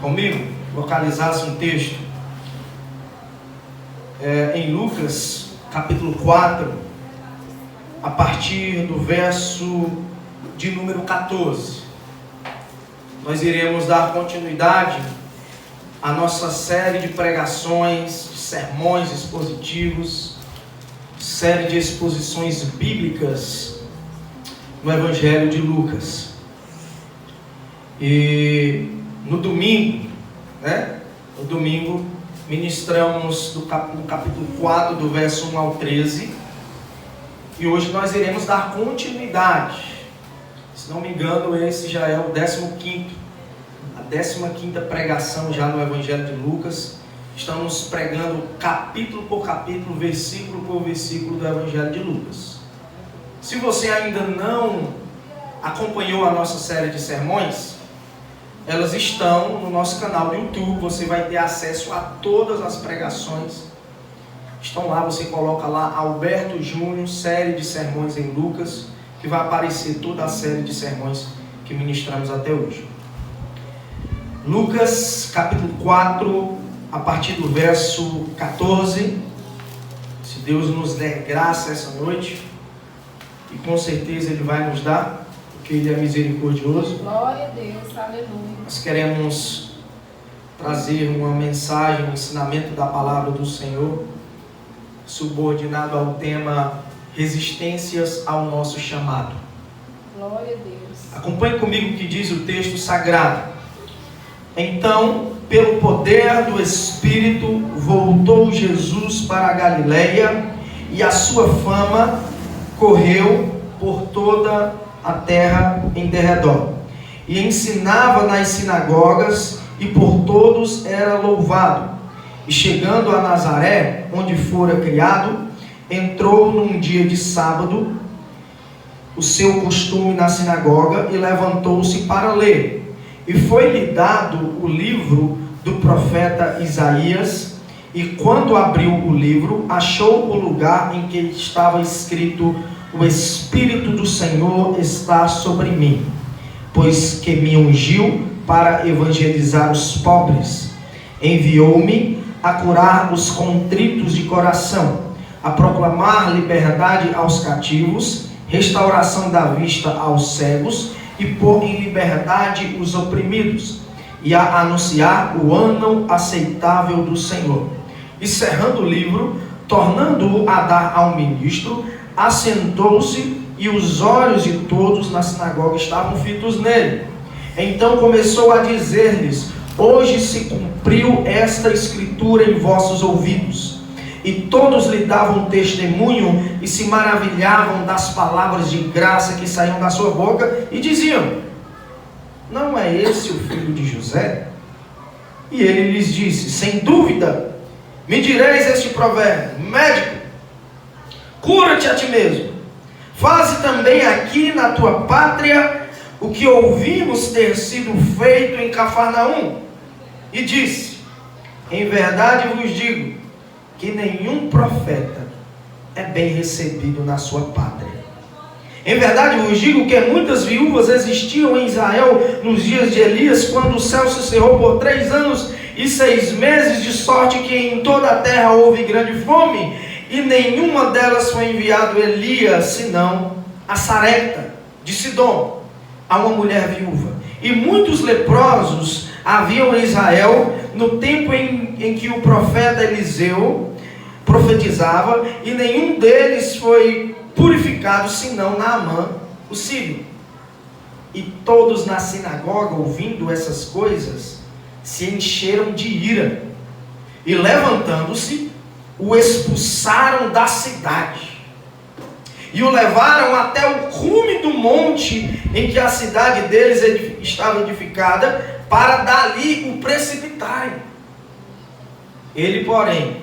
comigo, localizasse um texto em Lucas, capítulo 4, a partir do verso de número 14. Nós iremos dar continuidade à nossa série de pregações, de sermões expositivos, série de exposições bíblicas no Evangelho de Lucas. E no domingo, ministramos no capítulo 4, do verso 1 ao 13. E hoje nós iremos dar continuidade. Se não me engano, esse já é o 15º, a 15ª pregação já no Evangelho de Lucas. Estamos pregando capítulo por capítulo, versículo por versículo do Evangelho de Lucas. Se você ainda não acompanhou a nossa série de sermões, elas estão no nosso canal do YouTube. Você vai ter acesso a todas as pregações. Estão lá, você coloca lá Alberto Júnior, série de sermões em Lucas, que vai aparecer toda a série de sermões que ministramos até hoje. Lucas capítulo 4, a partir do verso 14. Se Deus nos der graça essa noite, e com certeza Ele vai nos dar, porque Ele é misericordioso. Glória a Deus, aleluia. Nós queremos trazer uma mensagem, um ensinamento da palavra do Senhor, subordinado ao tema resistências ao nosso chamado. Glória a Deus. Acompanhe comigo o que diz o texto sagrado. Então, pelo poder do Espírito, voltou Jesus para a Galileia, e a sua fama correu por toda a terra em derredor. E ensinava nas sinagogas, e por todos era louvado. E chegando a Nazaré, onde fora criado, entrou num dia de sábado, o seu costume na sinagoga, e levantou-se para ler. E foi-lhe dado o livro do profeta Isaías, e quando abriu o livro, achou o lugar em que estava escrito: o Espírito do Senhor está sobre mim, pois que me ungiu para evangelizar os pobres, enviou-me a curar os contritos de coração, a proclamar liberdade aos cativos, restauração da vista aos cegos, e pôr em liberdade os oprimidos, e a anunciar o ano aceitável do Senhor. E cerrando o livro, tornando-o a dar ao ministro, assentou-se, e os olhos de todos na sinagoga estavam fitos nele. Então começou a dizer-lhes: hoje se cumpriu esta escritura em vossos ouvidos. E todos lhe davam testemunho e se maravilhavam das palavras de graça que saíam da sua boca, e diziam: não é esse o filho de José? E ele lhes disse: sem dúvida, me direis este provérbio: médico, cura-te a ti mesmo, faze também aqui na tua pátria o que ouvimos ter sido feito em Cafarnaum. E disse: em verdade vos digo que nenhum profeta é bem recebido na sua pátria. Em verdade vos digo que muitas viúvas existiam em Israel nos dias de Elias, quando o céu se cerrou por 3 anos e 6 meses, de sorte que em toda a terra houve grande fome, e nenhuma delas foi enviado Elias, senão a Sarepta de Sidom, a uma mulher viúva. E muitos leprosos haviam em Israel no tempo em que o profeta Eliseu profetizava, e nenhum deles foi purificado, senão Naamã, o sírio. E todos na sinagoga, ouvindo essas coisas, se encheram de ira, e levantando-se, o expulsaram da cidade, e o levaram até o cume do monte em que a cidade deles estava edificada, para dali o precipitarem. Ele, porém,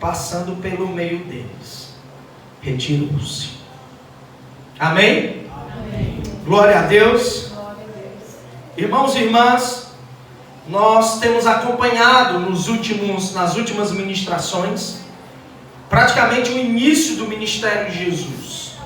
passando pelo meio deles, retirou-se. Amém? Amém. Glória a Deus. Glória a Deus. Irmãos e irmãs, nós temos acompanhado nas últimas ministrações, praticamente o início do ministério de Jesus,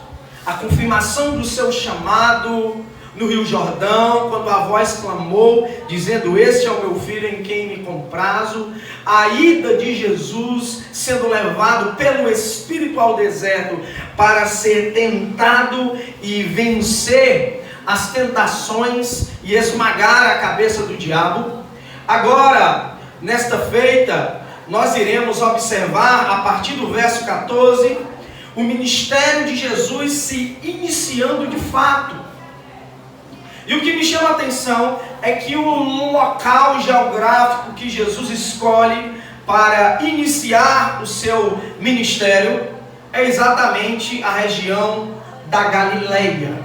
a confirmação do seu chamado, no Rio Jordão, quando a voz clamou, dizendo: este é o meu filho em quem me comprazo. A ida de Jesus sendo levado pelo Espírito ao deserto para ser tentado e vencer as tentações e esmagar a cabeça do diabo. Agora, nesta feita, nós iremos observar, a partir do verso 14, o ministério de Jesus se iniciando de fato. E o que me chama a atenção é que o local geográfico que Jesus escolhe para iniciar o seu ministério é exatamente a região da Galileia.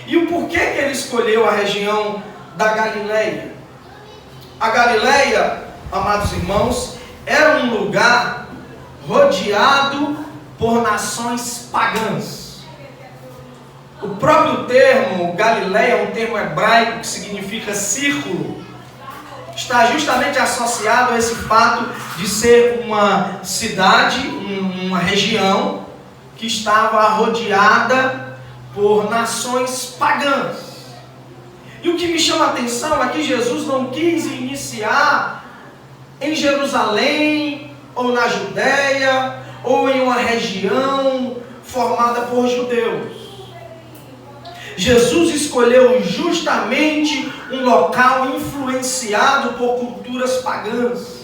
E o porquê que ele escolheu a região da Galileia? A Galileia, amados irmãos, era um lugar rodeado por nações pagãs. O próprio termo Galileia é um termo hebraico que significa círculo. Está justamente associado a esse fato de ser uma cidade, uma região que estava rodeada por nações pagãs. E o que me chama a atenção é que Jesus não quis iniciar em Jerusalém, ou na Judéia, ou em uma região formada por judeus. Jesus escolheu justamente um local influenciado por culturas pagãs.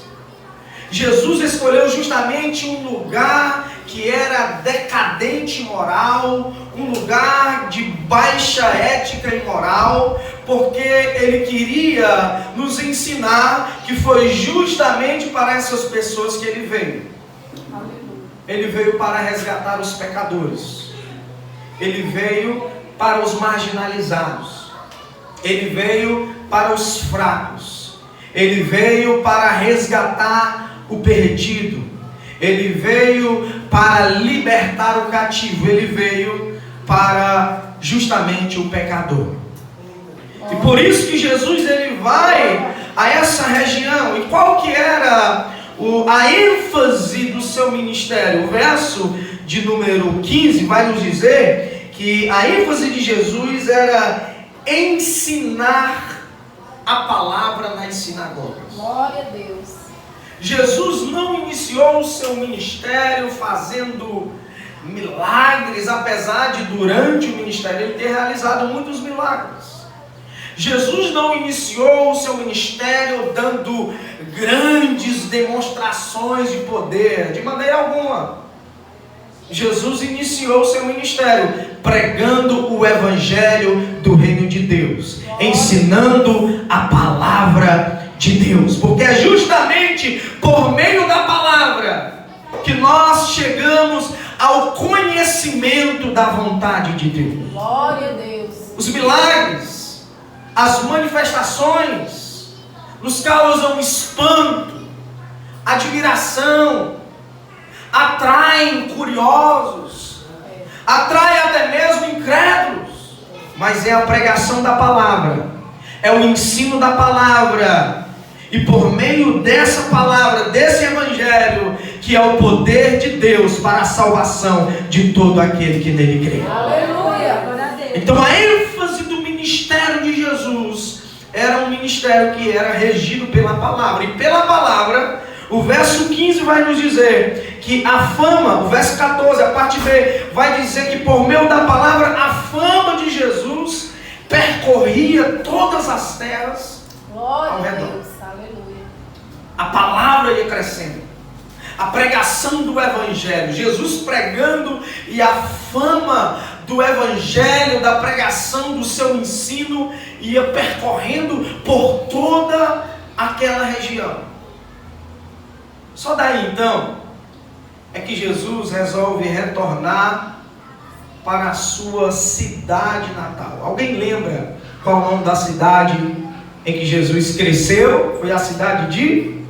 Jesus escolheu justamente um lugar que era decadente moral, um lugar de baixa ética e moral, porque ele queria nos ensinar que foi justamente para essas pessoas que ele veio. Ele veio para resgatar os pecadores. Ele veio para os marginalizados. Ele veio para os fracos. Ele veio para resgatar o perdido. Ele veio para libertar o cativo. Ele veio para justamente o pecador. E por isso que Jesus ele vai a essa região. E qual que era a ênfase do seu ministério? O verso de número 15 vai nos dizer que a ênfase de Jesus era ensinar a palavra nas sinagogas. Glória a Deus. Jesus não iniciou o seu ministério fazendo milagres, apesar de durante o ministério ele ter realizado muitos milagres. Jesus não iniciou o seu ministério dando grandes demonstrações de poder, de maneira alguma. Jesus iniciou o seu ministério pregando o evangelho do reino de Deus, ensinando a palavra de Deus, porque é justamente por meio da palavra que nós chegamos ao conhecimento da vontade de Deus. Glória a Deus. Os milagres, as manifestações nos causam espanto, admiração, atraem curiosos, atrai até mesmo incrédulos, mas é a pregação da palavra, é o ensino da palavra, e por meio dessa palavra, desse evangelho, que é o poder de Deus para a salvação de todo aquele que nele crê. Aleluia. Então a ênfase do ministério de Jesus era um ministério que era regido pela palavra, e pela palavra, o verso 15 vai nos dizer que a fama, o verso 14, a parte B, vai dizer que por meio da palavra, a fama de Jesus percorria todas as terras ao redor. Glória a Deus, aleluia. A palavra ia crescendo, a pregação do evangelho, Jesus pregando, e a fama do evangelho, da pregação do seu ensino, ia percorrendo por toda aquela região. Só daí então é que Jesus resolve retornar para a sua cidade natal. Alguém lembra qual é o nome da cidade em que Jesus cresceu? Foi a cidade de...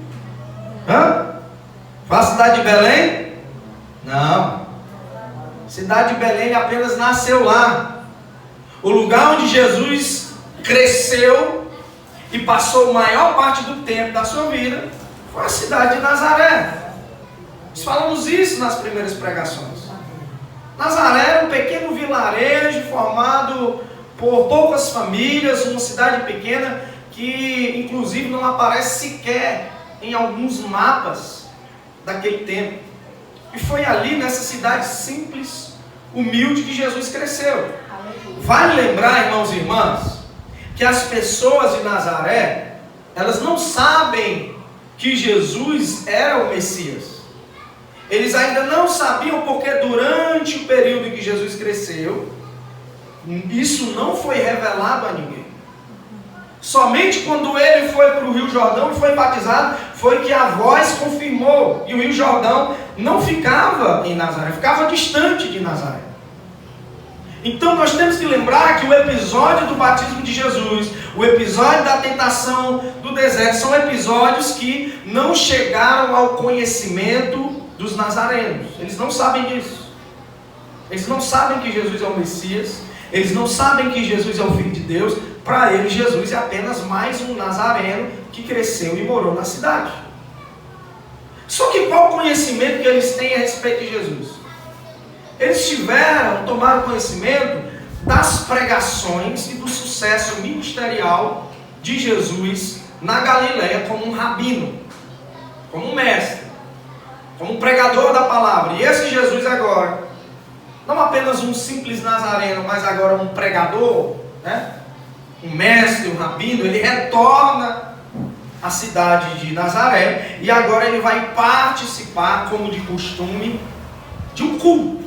Foi a cidade de Belém? Não. A cidade de Belém apenas nasceu lá. O lugar onde Jesus cresceu e passou a maior parte do tempo da sua vida foi a cidade de Nazaré. Nós falamos isso nas primeiras pregações. Nazaré era um pequeno vilarejo formado por poucas famílias, uma cidade pequena que inclusive não aparece sequer em alguns mapas daquele tempo. E foi ali nessa cidade simples, humilde, que Jesus cresceu. Aleluia. Vale lembrar, irmãos e irmãs, que as pessoas de Nazaré, elas não sabem que Jesus era o Messias. Eles ainda não sabiam, porque durante o período em que Jesus cresceu, isso não foi revelado a ninguém. Somente quando ele foi para o Rio Jordão e foi batizado, foi que a voz confirmou. E o Rio Jordão não ficava em Nazaré, ficava distante de Nazaré. Então nós temos que lembrar que o episódio do batismo de Jesus, o episódio da tentação do deserto, são episódios que não chegaram ao conhecimento dos nazarenos. Eles não sabem disso. Eles não sabem que Jesus é o Messias. Eles não sabem que Jesus é o Filho de Deus. Para eles, Jesus é apenas mais um nazareno que cresceu e morou na cidade. Só que qual o conhecimento que eles têm a respeito de Jesus? Eles tomaram conhecimento das pregações e do sucesso ministerial de Jesus na Galileia como um rabino, como um mestre, como um pregador da palavra. E esse Jesus agora, não apenas um simples nazareno, mas agora um pregador, né? Um mestre, um rabino, ele retorna à cidade de Nazaré e agora ele vai participar, como de costume, de um culto.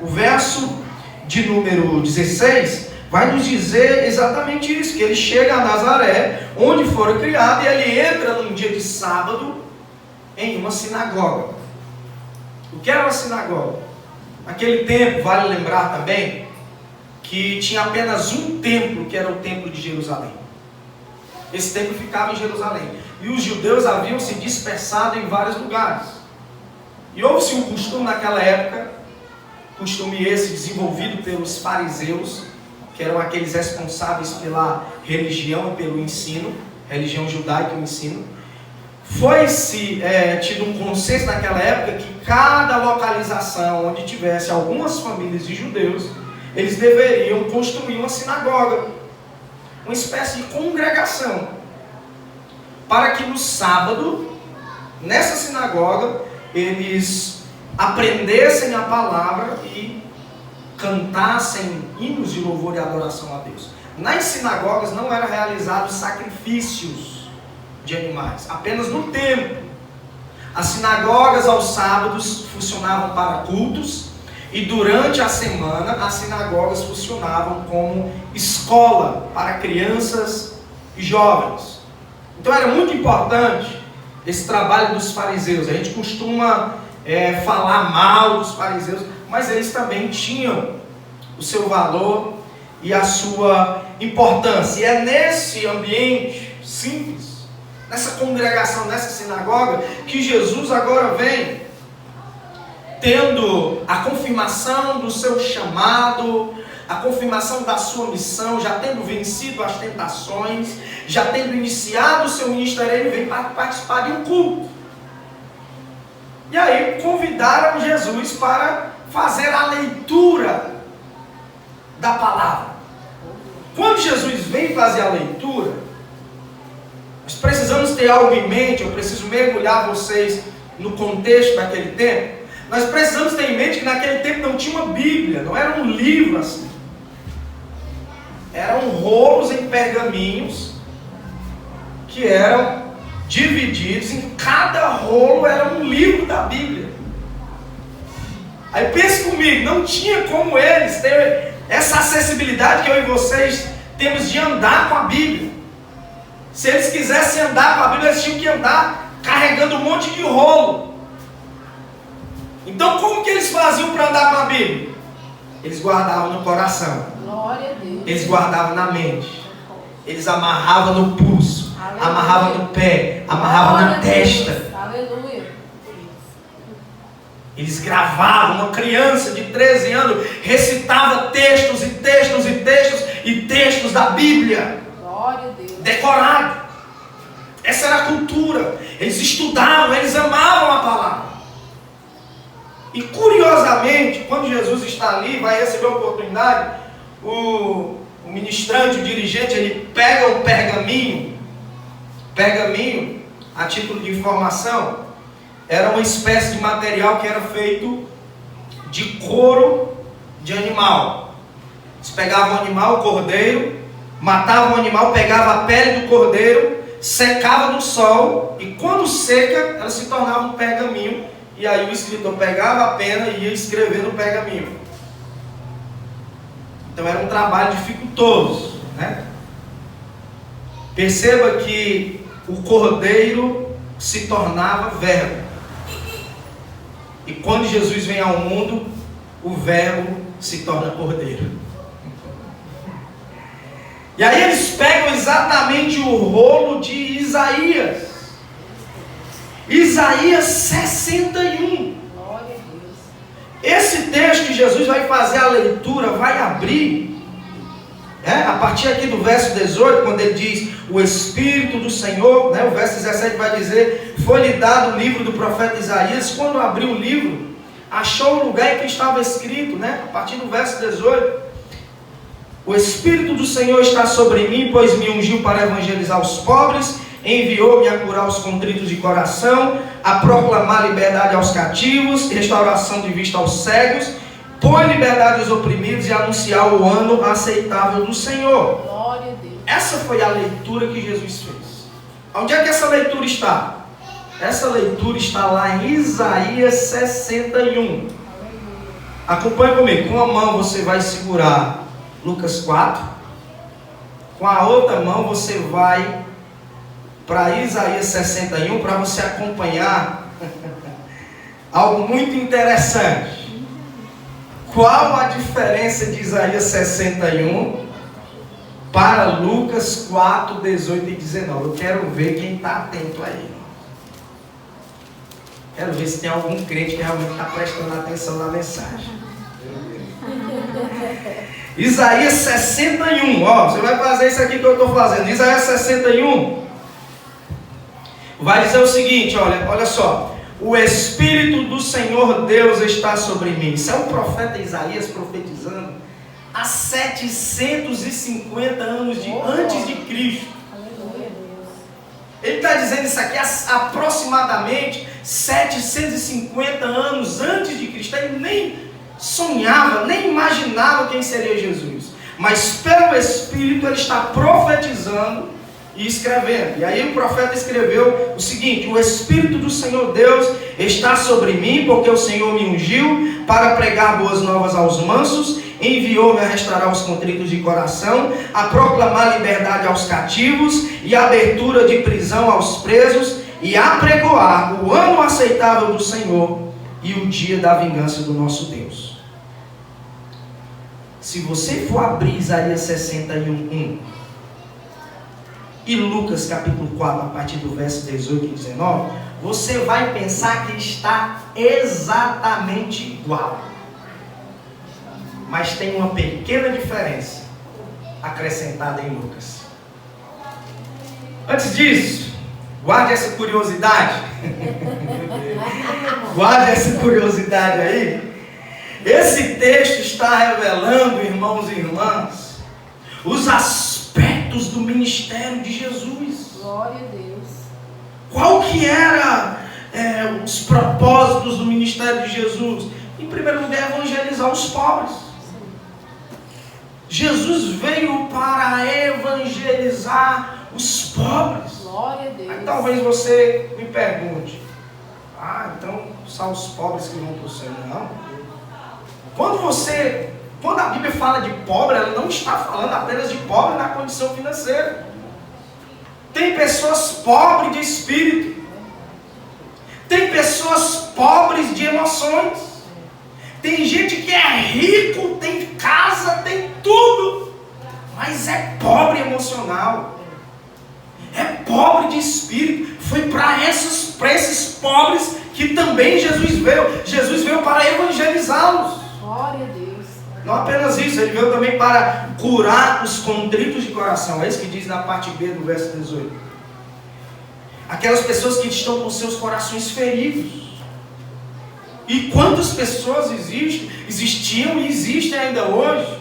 O verso de número 16 vai nos dizer exatamente isso, que ele chega a Nazaré, onde fora criado, e ele entra num dia de sábado em uma sinagoga. O que era uma sinagoga? Naquele tempo, vale lembrar também, que tinha apenas um templo, que era o templo de Jerusalém. Esse templo ficava em Jerusalém. E os judeus haviam se dispersado em vários lugares. E houve-se um costume naquela época, costume esse desenvolvido pelos fariseus, que eram aqueles responsáveis pela religião e pelo ensino, religião judaica e o ensino. Foi-se tido um consenso naquela época que cada localização onde tivesse algumas famílias de judeus, eles deveriam construir uma sinagoga, uma espécie de congregação, para que no sábado, nessa sinagoga, eles aprendessem a palavra e cantassem hinos de louvor e adoração a Deus. Nas sinagogas não eram realizados sacrifícios de animais, apenas no templo. As sinagogas aos sábados funcionavam para cultos, e durante a semana as sinagogas funcionavam como escola para crianças e jovens. Então era muito importante esse trabalho dos fariseus. A gente costuma falar mal dos fariseus, mas eles também tinham o seu valor e a sua importância. E é nesse ambiente simples, nessa congregação, nessa sinagoga, que Jesus agora vem, tendo a confirmação do seu chamado, a confirmação da sua missão, já tendo vencido as tentações, já tendo iniciado o seu ministério, ele vem para participar de um culto. E aí convidaram Jesus para fazer a leitura da palavra. Quando Jesus vem fazer a leitura, nós precisamos ter algo em mente, eu preciso mergulhar vocês no contexto daquele tempo. Nós precisamos ter em mente que naquele tempo não tinha uma Bíblia, não era um livro assim. Eram rolos em pergaminhos que eram divididos, em cada rolo era um livro da Bíblia. Aí pense comigo, não tinha como eles ter essa acessibilidade que eu e vocês temos de andar com a Bíblia. Se eles quisessem andar com a Bíblia, eles tinham que andar carregando um monte de rolo. Então como que eles faziam para andar com a Bíblia? Eles guardavam no coração. Glória a Deus. Eles guardavam na mente. Eles amarravam no pulso. Aleluia. Amarravam no pé. Amarravam na testa. Aleluia. Eles gravavam. Uma criança de 13 anos recitava textos e textos e textos e textos da Bíblia. Glória a Deus. Decorado. Essa era a cultura. Eles estudavam, eles amavam a palavra. E curiosamente, quando Jesus está ali, vai receber a oportunidade, o o ministrante, o dirigente, ele pega o pergaminho, a título de informação, era uma espécie de material que era feito de couro de animal. Eles pegavam o animal, o cordeiro, matavam o animal, pegavam a pele do cordeiro, secava no sol, e quando seca, ela se tornava um pergaminho, e aí o escritor pegava a pena e ia escrever no pergaminho. Então era um trabalho dificultoso, né? Perceba que o cordeiro se tornava verbo. E quando Jesus vem ao mundo, o verbo se torna cordeiro. E aí eles pegam exatamente o rolo de Isaías. Isaías 61. Glória a Deus. Esse texto que Jesus vai fazer a leitura, vai abrir, a partir aqui do verso 18, quando ele diz, o Espírito do Senhor, o verso 17 vai dizer, foi-lhe dado o livro do profeta Isaías. Quando abriu o livro, achou o lugar em que estava escrito, a partir do verso 18, o Espírito do Senhor está sobre mim, pois me ungiu para evangelizar os pobres, enviou-me a curar os contritos de coração, a proclamar liberdade aos cativos, restauração de vista aos cegos, pôr liberdade aos oprimidos e anunciar o ano aceitável do Senhor. Glória a Deus. Essa foi a leitura que Jesus fez. Onde é que essa leitura está? Essa leitura está lá em Isaías 61. Acompanhe comigo. Com uma mão você vai segurar Lucas 4. Com a outra mão você vai para Isaías 61 para você acompanhar algo muito interessante. Qual a diferença de Isaías 61 para Lucas 4, 18 e 19? Eu quero ver quem está atento aí. Quero ver se tem algum crente que realmente está prestando atenção na mensagem. Isaías 61, você vai fazer isso aqui que eu estou fazendo. Isaías 61 vai dizer o seguinte, olha só. O Espírito do Senhor Deus está sobre mim. Isso é o profeta Isaías profetizando há 750 anos antes de Cristo. Aleluia. Ele está dizendo isso aqui aproximadamente 750 anos antes de Cristo. Ele nem sonhava, nem imaginava quem seria Jesus. Mas pelo Espírito ele está profetizando e escrevendo. E aí o profeta escreveu o seguinte: o Espírito do Senhor Deus está sobre mim, porque o Senhor me ungiu para pregar boas novas aos mansos, enviou-me a restaurar os contritos de coração, a proclamar liberdade aos cativos e abertura de prisão aos presos, e a pregoar o ano aceitável do Senhor e o dia da vingança do nosso Deus. Se você for abrir Isaías 61:1 e Lucas capítulo 4, a partir do verso 18 e 19, você vai pensar que está exatamente igual. Mas tem uma pequena diferença acrescentada em Lucas. Antes disso, guarde essa curiosidade. Guarde essa curiosidade aí. Esse texto está revelando, irmãos e irmãs, os aspectos do ministério de Jesus. Glória a Deus. Qual que era os propósitos do ministério de Jesus? Em primeiro lugar, evangelizar os pobres. Jesus veio para evangelizar os pobres. Glória a Deus. Aí talvez você me pergunte: então são os pobres que vão para o céu? Não. Quando a Bíblia fala de pobre, ela não está falando apenas de pobre na condição financeira. Tem pessoas pobres de espírito. Tem pessoas pobres de emoções. Tem gente que é rico, tem casa, tem tudo, mas é pobre emocional. É pobre de espírito. Foi para esses pobres que também Jesus veio. Jesus veio para evangelizá-los. Glória a Deus. Não apenas isso, ele veio também para curar os contritos de coração. É isso que diz na parte B do verso 18. Aquelas pessoas que estão com seus corações feridos. E quantas pessoas existiam e existem ainda hoje,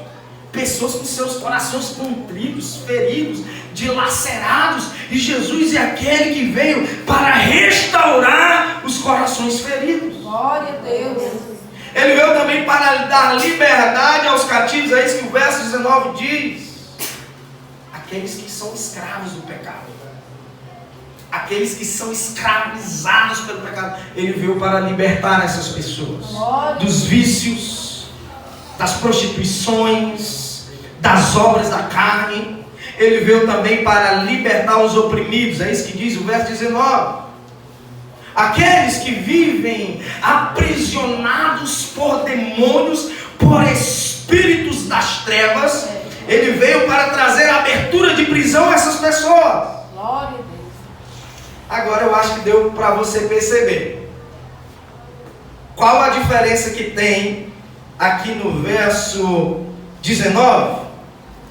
pessoas com seus corações contritos, feridos, dilacerados, e Jesus é aquele que veio para restaurar os corações feridos. Glória a Deus. Ele veio também para dar liberdade aos cativos, é isso que o verso 19 diz. Aqueles que são escravos do pecado, aqueles que são escravizados pelo pecado, ele veio para libertar essas pessoas dos vícios, das prostituições, das obras da carne. Ele veio também para libertar os oprimidos, é isso que diz o verso 19. Aqueles que vivem aprisionados por demônios, por espíritos das trevas, ele veio para trazer abertura de prisão a essas pessoas. Glória a Deus. Agora eu acho que deu para você perceber qual a diferença que tem aqui no verso 19,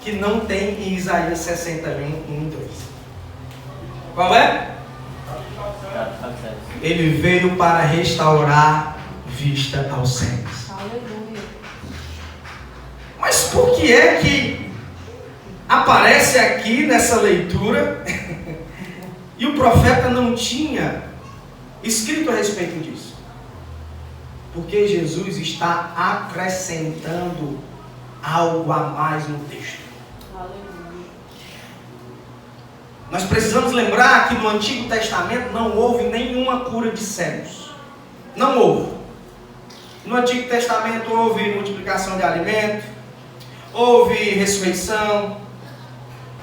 que não tem em Isaías 61, 1 e 2. Qual é? Ele veio para restaurar vista aos cegos. Aleluia. Mas por que é que aparece aqui nessa leitura e o profeta não tinha escrito a respeito disso? Porque Jesus está acrescentando algo a mais no texto. Aleluia. Nós precisamos lembrar que no Antigo Testamento não houve nenhuma cura de cegos. Não houve. No Antigo Testamento houve multiplicação de alimento, houve ressurreição,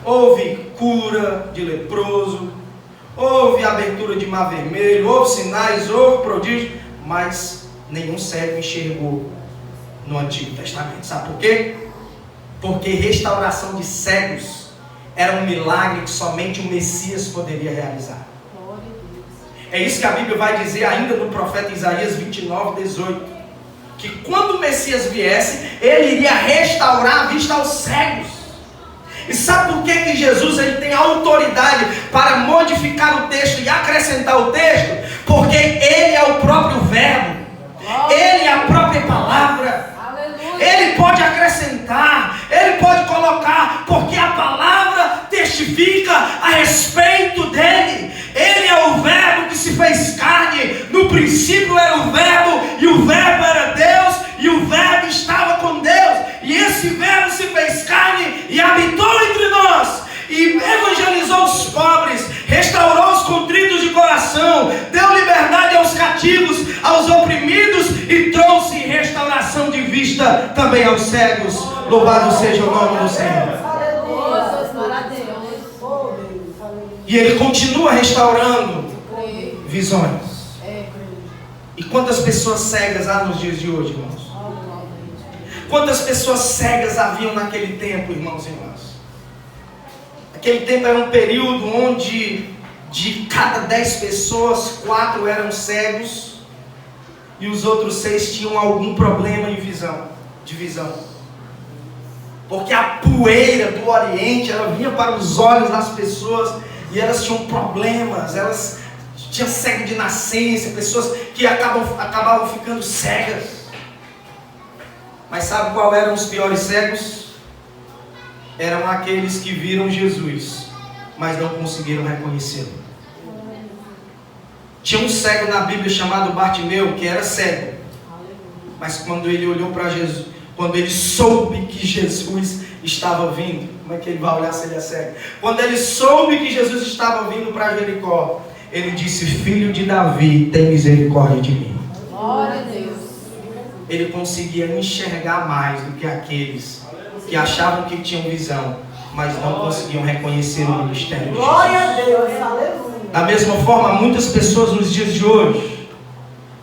houve cura de leproso, houve abertura de mar vermelho, houve sinais, houve prodígio, mas nenhum cego enxergou no Antigo Testamento. Sabe por quê? Porque restauração de cegos era um milagre que somente o Messias poderia realizar. Glória a Deus. É isso que a Bíblia vai dizer ainda no profeta Isaías 29, 18. Que quando o Messias viesse, ele iria restaurar a vista aos cegos. E sabe por que Jesus ele tem autoridade para modificar o texto e acrescentar o texto? Porque ele é o próprio verbo. Ele é a própria palavra. Aleluia. Ele pode acrescentar, ele pode colocar, porque a palavra testifica a respeito dele. Ele é o verbo que se fez carne. No princípio era o verbo, e o verbo era Deus, e o verbo estava com Deus, e esse verbo se fez carne e habitou entre nós, e evangelizou os pobres, restaurou os contritos de coração, deu liberdade aos cativos, aos oprimidos, e trouxe restauração de vista também aos cegos. Louvado seja o nome do Senhor. Glória a Deus. E ele continua restaurando visões. E quantas pessoas cegas há nos dias de hoje, irmãos? Quantas pessoas cegas haviam naquele tempo, irmãos e irmãs? Aquele tempo era um período onde de cada 10 pessoas, 4 eram cegos e os outros 6 tinham algum problema de visão. Porque a poeira do Oriente, ela vinha para os olhos das pessoas e elas tinham problemas, elas tinham cego de nascença, pessoas que acabavam ficando cegas. Mas sabe qual eram os piores cegos? Eram aqueles que viram Jesus, mas não conseguiram reconhecê-lo. Tinha um cego na Bíblia chamado Bartimeu, que era cego. Mas quando ele olhou para Jesus, quando ele soube que Jesus estava vindo, como é que ele vai olhar se ele é cego? Quando ele soube que Jesus estava vindo para Jericó, ele disse: Filho de Davi, tem misericórdia de mim. Glória a Deus. Ele conseguia enxergar mais do que aqueles que achavam que tinham visão, mas não conseguiam reconhecer o ministério de Jesus. Glória a Deus, aleluia. Da mesma forma, muitas pessoas nos dias de hoje,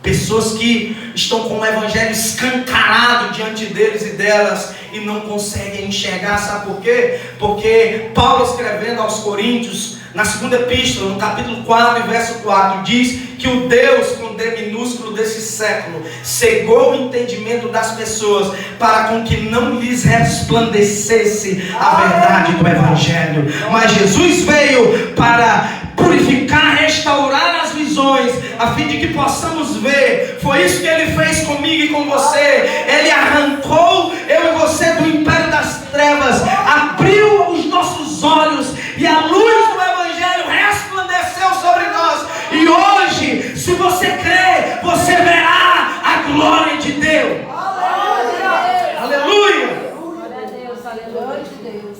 pessoas que estão com o evangelho escancarado diante deles e delas e não conseguem enxergar, sabe por quê? Porque Paulo, escrevendo aos Coríntios, na segunda epístola, no capítulo 4, verso 4, diz que o Deus, com D minúsculo desse século, cegou o entendimento das pessoas para com que não lhes resplandecesse a verdade do evangelho. Mas Jesus veio para purificar, restaurar as visões, a fim de que possamos ver. Foi isso que ele fez comigo e com você. Ele arrancou eu e você do império das trevas, abriu os nossos olhos e a luz do Evangelho resplandeceu sobre nós. E hoje, se você crê, você verá a glória de Deus. Aleluia! Glória a Deus, aleluia de Deus.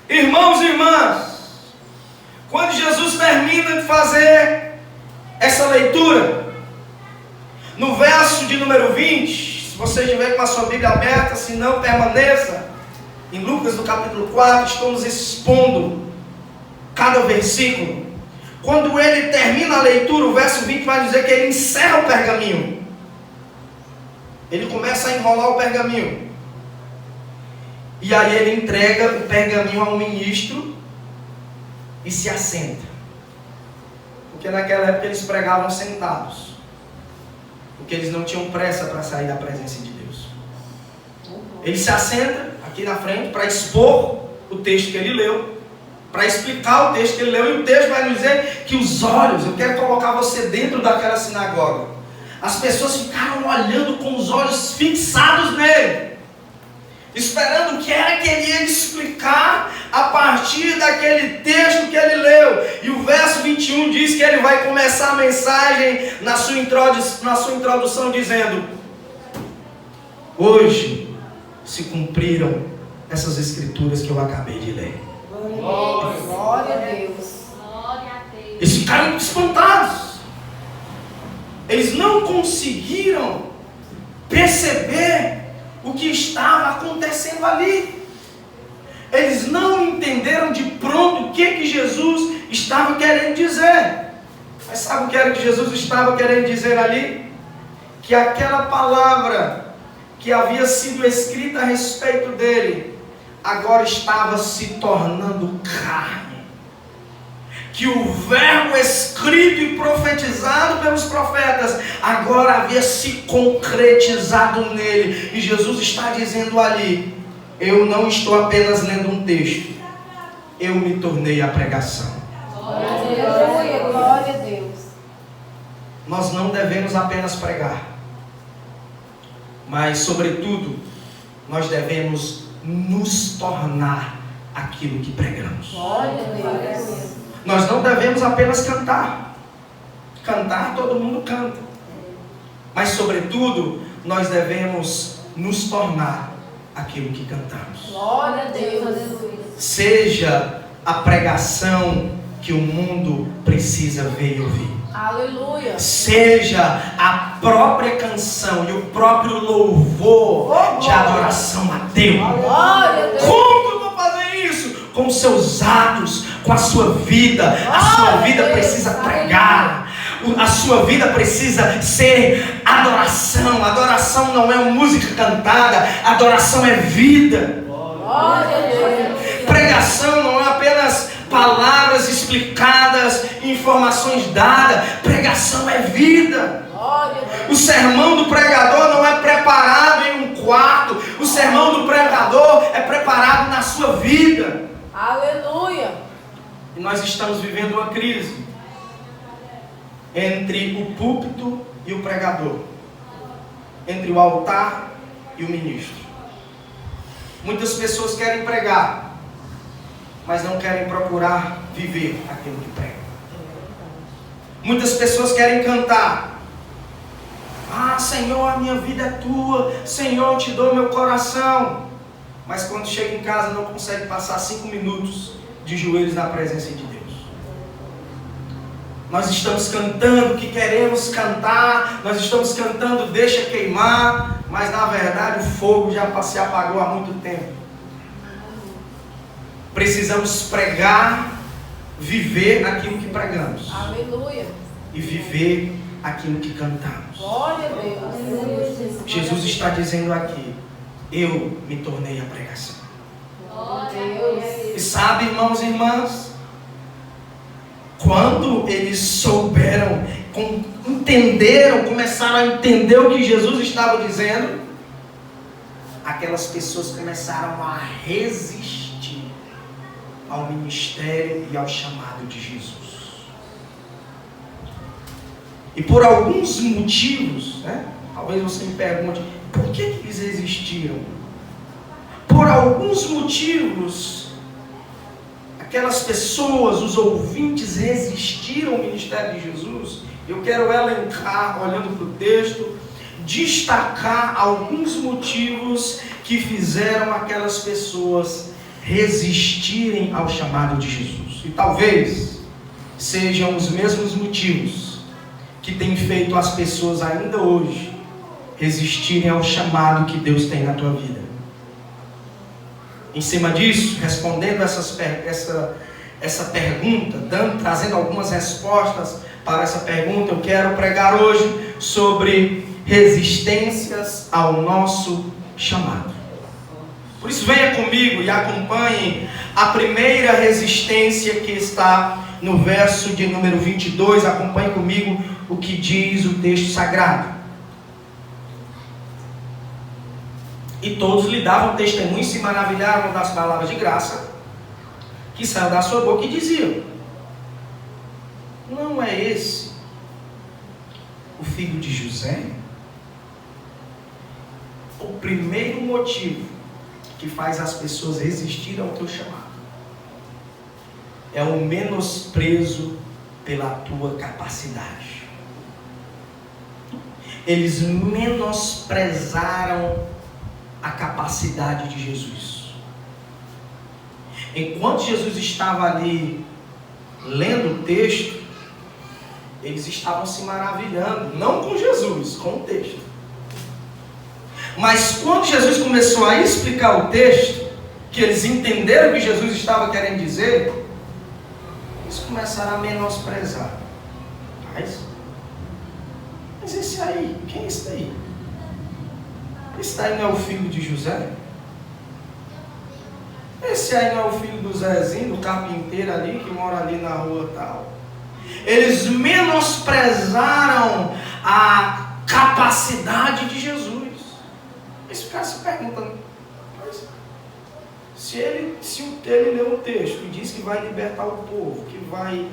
Irmãos e irmãs, quando Jesus termina de fazer essa leitura, no verso de número 20, se você estiver com a sua Bíblia aberta, se não, permaneça. Em Lucas, no capítulo 4, estamos expondo cada versículo. Quando ele termina a leitura, o verso 20 vai dizer que ele encerra o pergaminho. Ele começa a enrolar o pergaminho. E aí ele entrega o pergaminho ao ministro e se assenta. Porque naquela época eles pregavam sentados. Porque eles não tinham pressa para sair da presença de Deus. Ele se assenta aqui na frente para expor o texto que ele leu, para explicar o texto que ele leu. E o texto vai nos dizer que os olhos, eu quero colocar você dentro daquela sinagoga. As pessoas ficaram olhando com os olhos fixados nele, esperando o que era que ele ia explicar a partir daquele texto que ele leu. E o verso 21 diz que ele vai começar a mensagem na sua introdução dizendo: hoje se cumpriram essas escrituras que eu acabei de ler. Glória a Deus. Eles ficaram espantados. Eles não conseguiram perceber o que estava acontecendo ali. Eles não entenderam de pronto o que Jesus estava querendo dizer. Mas sabe o que era que Jesus estava querendo dizer ali? Que aquela palavra que havia sido escrita a respeito dele, agora estava se tornando carne. Que o verbo escrito e profetizado pelos profetas agora havia se concretizado nele. E Jesus está dizendo ali: eu não estou apenas lendo um texto, eu me tornei a pregação. Aleluia, glória a Deus. Nós não devemos apenas pregar, mas sobretudo nós devemos nos tornar aquilo que pregamos. Glória a Deus. Nós não devemos apenas cantar. Cantar todo mundo canta. Mas sobretudo nós devemos nos tornar aquilo que cantamos. Glória a Deus, aleluia. Seja a pregação que o mundo precisa ver e ouvir. Aleluia. Seja a própria canção e o próprio louvor de adoração a Deus. Glória a Deus. Como que eu vou fazer isso? Com seus atos, com a sua vida. A sua vida precisa pregar. A sua vida precisa ser adoração. Adoração não é música cantada. Adoração é vida. Glória a Deus. Pregação não é apenas palavras explicadas, informações dadas. Pregação é vida. Glória a Deus. O sermão do pregador não é preparado em um quarto. O sermão do pregador é preparado na sua vida. Aleluia. E nós estamos vivendo uma crise entre o púlpito e o pregador, entre o altar e o ministro. Muitas pessoas querem pregar, mas não querem procurar viver aquilo que pregam. Muitas pessoas querem cantar: ah, Senhor, a minha vida é tua, Senhor, eu te dou meu coração. Mas quando chega em casa não consegue passar 5 minutos de joelhos na presença de Deus. Nós estamos cantando o que queremos cantar, nós estamos cantando deixa queimar, mas na verdade o fogo já se apagou há muito tempo. Precisamos pregar, viver aquilo que pregamos. Aleluia. E viver aquilo que cantamos. Glória a Deus. Jesus está dizendo aqui: eu me tornei a pregação. Glória a Deus. E sabe, irmãos e irmãs, quando eles souberam, entenderam, começaram a entender o que Jesus estava dizendo, aquelas pessoas começaram a resistir ao ministério e ao chamado de Jesus. E por alguns motivos, talvez você me pergunte, por que eles resistiram? Por alguns motivos aquelas pessoas, os ouvintes, resistiram ao ministério de Jesus. Eu quero elencar, olhando para o texto, destacar alguns motivos que fizeram aquelas pessoas resistirem ao chamado de Jesus. E talvez sejam os mesmos motivos que têm feito as pessoas ainda hoje resistirem ao chamado que Deus tem na tua vida. Em cima disso, respondendo essa pergunta, trazendo algumas respostas para essa pergunta, eu quero pregar hoje sobre resistências ao nosso chamado. Por isso, venha comigo e acompanhe a primeira resistência que está no verso de número 22. Acompanhe comigo o que diz o texto sagrado. E todos lhe davam testemunho e se maravilhavam das palavras de graça que saiu da sua boca e diziam: não é esse o filho de José? O primeiro motivo que faz as pessoas resistirem ao teu chamado é o menosprezo pela tua capacidade. Eles menosprezaram a capacidade de Jesus. Enquanto Jesus estava ali lendo o texto, eles estavam se maravilhando, não com Jesus, com o texto. Mas quando Jesus começou a explicar o texto, que eles entenderam o que Jesus estava querendo dizer, eles começaram a menosprezar. Mas esse aí, quem é esse daí? Esse daí não é o filho de José? Esse aí não é o filho do Zezinho, do carpinteiro ali, que mora ali na rua tal? Eles menosprezaram a capacidade de Jesus. Eles ficaram se perguntando: se ele leu o texto e diz que vai libertar o povo, que vai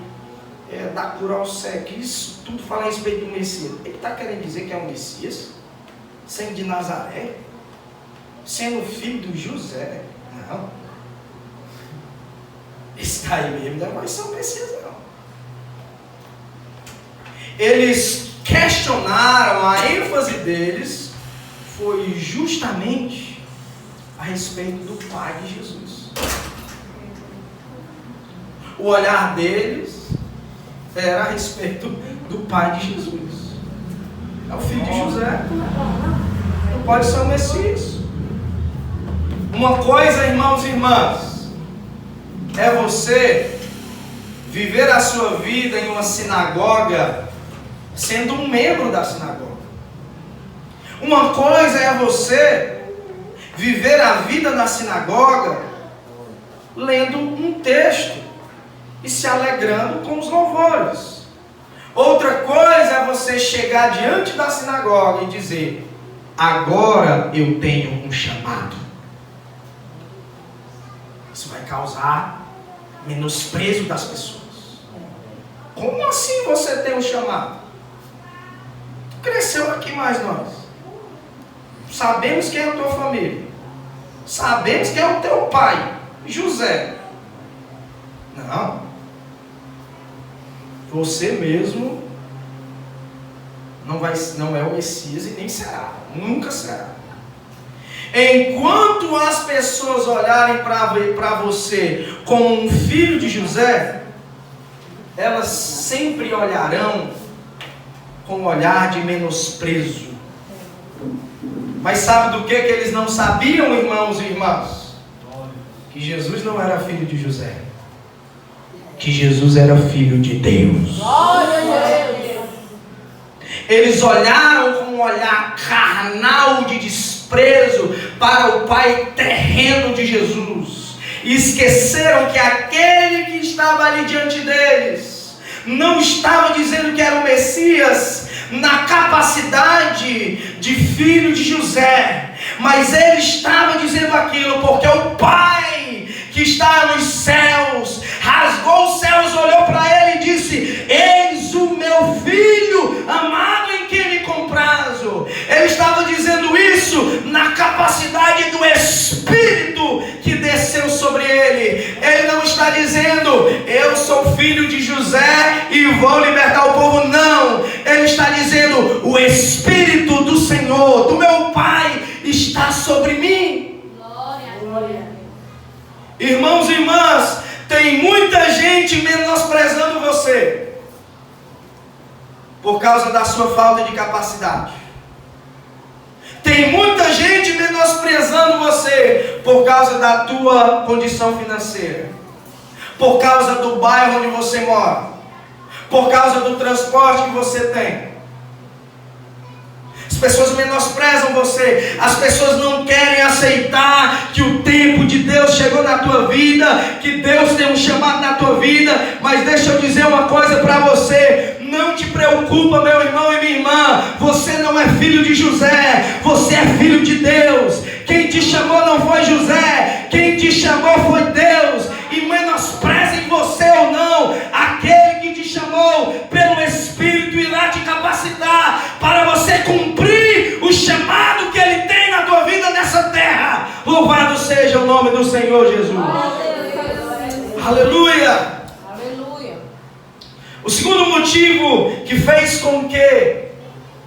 dar cura ao cego, isso tudo fala a respeito do Messias, ele está querendo dizer que é o Messias? Sendo de Nazaré? Sendo filho de José? Não. Esse daí mesmo não vai ser o Messias, não. Eles questionaram, a ênfase deles foi justamente a respeito do Pai de Jesus. O olhar deles era a respeito do Pai de Jesus. É o filho de José. Não pode ser o Messias. Uma coisa, irmãos e irmãs, é você viver a sua vida em uma sinagoga sendo um membro da sinagoga. Uma coisa é você viver a vida na sinagoga lendo um texto e se alegrando com os louvores. Outra coisa é você chegar diante da sinagoga e dizer: agora eu tenho um chamado. Isso vai causar menosprezo das pessoas. Como assim você tem um chamado? Cresceu aqui mais nós. Sabemos quem é a tua família. Sabemos quem é o teu pai, José. Não. Você mesmo não é o Messias e nem será. Nunca será. Enquanto as pessoas olharem para você como um filho de José, elas sempre olharão com um olhar de menosprezo. Mas sabe do que eles não sabiam, irmãos e irmãs? Que Jesus não era filho de José. Que Jesus era filho de Deus. Eles olharam com um olhar carnal de desprezo para o Pai terreno de Jesus. E esqueceram que aquele que estava ali diante deles não estava dizendo que era o Messias na capacidade de filho de José, mas ele estava dizendo aquilo porque o Pai que está nos céus rasgou os céus, olhou para ele e disse: eis o meu filho amado em quem me comprazo. Ele estava dizendo isso na capacidade do Espírito está dizendo, eu sou filho de José e vou libertar o povo. Não, ele está dizendo, o Espírito do Senhor, do meu Pai, está sobre mim. Glória. Irmãos e irmãs, tem muita gente menosprezando você por causa da sua falta de capacidade. Tem muita gente menosprezando você por causa da tua condição financeira, por causa do bairro onde você mora, por causa do transporte que você tem. As pessoas menosprezam você. As pessoas não querem aceitar que o tempo de Deus chegou na tua vida, que Deus tem um chamado na tua vida. Mas deixa eu dizer uma coisa para você: não te preocupa, meu irmão e minha irmã. Você não é filho de José, você é filho de Deus. Quem te chamou não foi José, quem te chamou foi Deus. E menospreze em você ou não, aquele que te chamou pelo Espírito irá te capacitar para você cumprir o chamado que Ele tem na tua vida nessa terra. Louvado seja o nome do Senhor Jesus. Aleluia. Aleluia. O segundo motivo que fez com que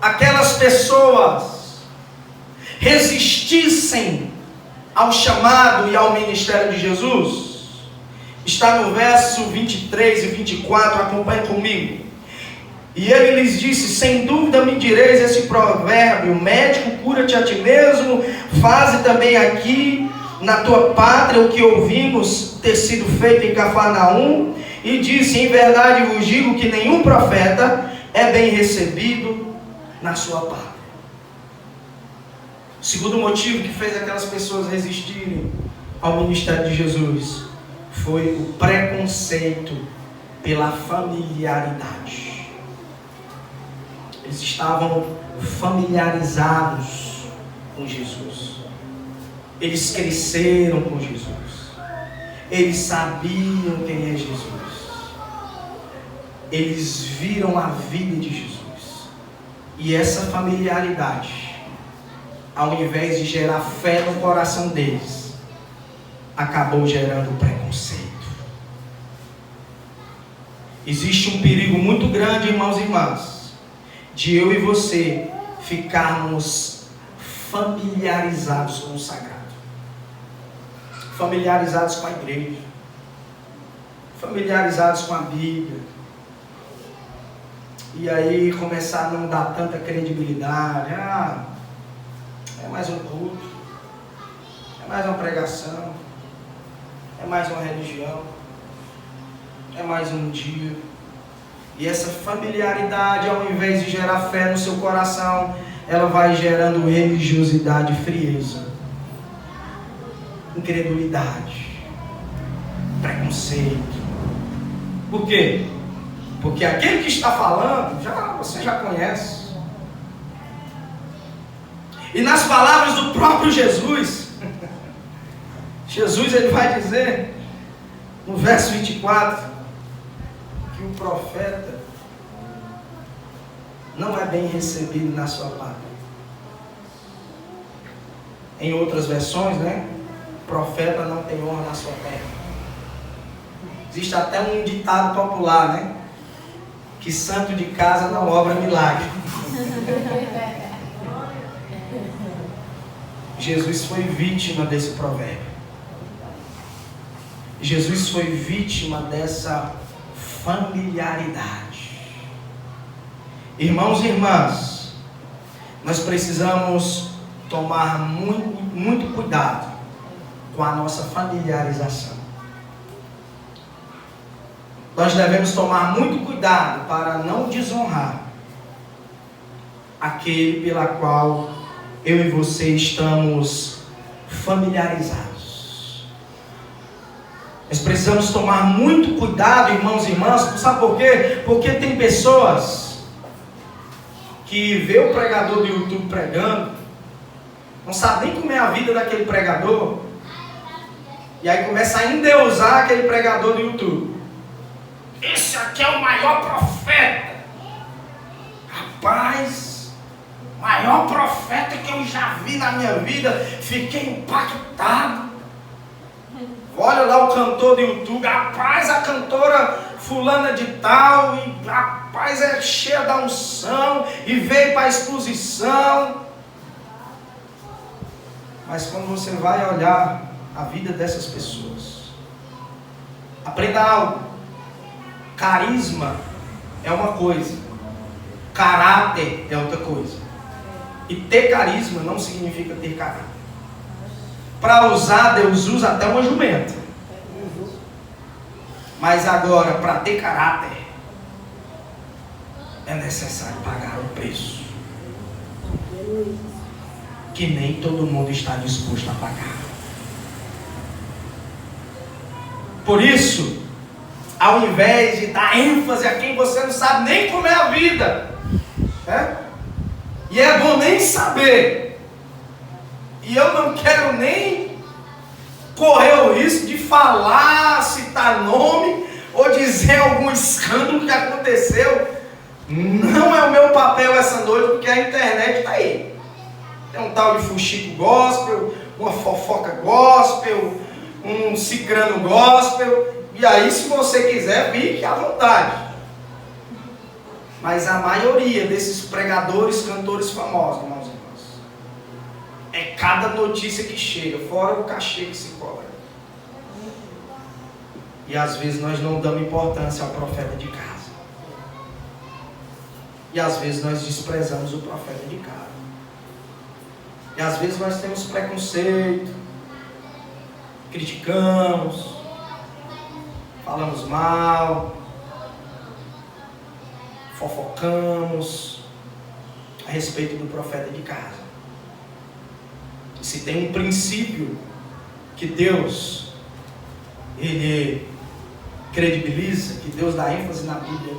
aquelas pessoas resistissem ao chamado e ao ministério de Jesus está no verso 23 e 24, acompanhe comigo. E ele lhes disse: sem dúvida me direis esse provérbio, médico, cura-te a ti mesmo, faze também aqui na tua pátria o que ouvimos ter sido feito em Cafarnaum. E disse: em verdade vos digo que nenhum profeta é bem recebido na sua pátria. O segundo motivo que fez aquelas pessoas resistirem ao ministério de Jesus foi o preconceito pela familiaridade. Eles estavam familiarizados com Jesus. Eles cresceram com Jesus. Eles sabiam quem é Jesus. Eles viram a vida de Jesus. E essa familiaridade, ao invés de gerar fé no coração deles, acabou gerando preconceito. Existe um perigo muito grande, irmãos e irmãs, de eu e você ficarmos familiarizados com o sagrado, familiarizados com a igreja, familiarizados com a Bíblia, e aí começar a não dar tanta credibilidade. É mais um culto, é mais uma pregação, é mais uma religião, é mais um dia. E essa familiaridade, ao invés de gerar fé no seu coração, ela vai gerando religiosidade e frieza, incredulidade, preconceito. Por quê? Porque aquele que está falando, você já conhece. E nas palavras do próprio Jesus, ele vai dizer, no verso 24, que o profeta não é bem recebido na sua pátria. Em outras versões, profeta não tem honra na sua terra. Existe até um ditado popular, que santo de casa não obra milagre. Jesus foi vítima desse provérbio. Jesus foi vítima dessa familiaridade. Irmãos e irmãs, nós precisamos tomar muito cuidado com a nossa familiarização. Nós devemos tomar muito cuidado para não desonrar aquele pela qual eu e você estamos familiarizados. Nós precisamos tomar muito cuidado, irmãos e irmãs. Sabe por quê? Porque tem pessoas que vê o pregador do YouTube pregando, não sabe nem como é a vida daquele pregador, e aí começa a endeusar aquele pregador do YouTube. Esse aqui é o maior profeta. Rapaz, maior profeta que eu já vi na minha vida. Fiquei impactado. Olha lá o cantor do YouTube, rapaz, a cantora fulana de tal, e rapaz, é cheia da unção, e veio para a exposição. Mas quando você vai olhar a vida dessas pessoas, aprenda algo. Carisma é uma coisa, caráter é outra coisa. E ter carisma não significa ter caráter. Para usar, Deus usa até uma jumenta. Mas agora, para ter caráter, é necessário pagar o preço que nem todo mundo está disposto a pagar. Por isso, ao invés de dar ênfase a quem você não sabe nem como é a vida, e é bom nem saber, e eu não quero nem correr o risco de falar, citar nome, ou dizer algum escândalo que aconteceu. Não é o meu papel essa noite, porque a internet está aí. Tem um tal de fuxico gospel, uma fofoca gospel, um cicrano gospel, e aí se você quiser, fique à vontade. Mas a maioria desses pregadores, cantores famosos, irmãos e irmãs, é cada notícia que chega, fora o cachê que se cobra. E às vezes nós não damos importância ao profeta de casa. E às vezes nós desprezamos o profeta de casa. E às vezes nós temos preconceito, criticamos, falamos mal, fofocamos a respeito do profeta de casa. E se tem um princípio que Deus, Ele credibiliza, que Deus dá ênfase na Bíblia,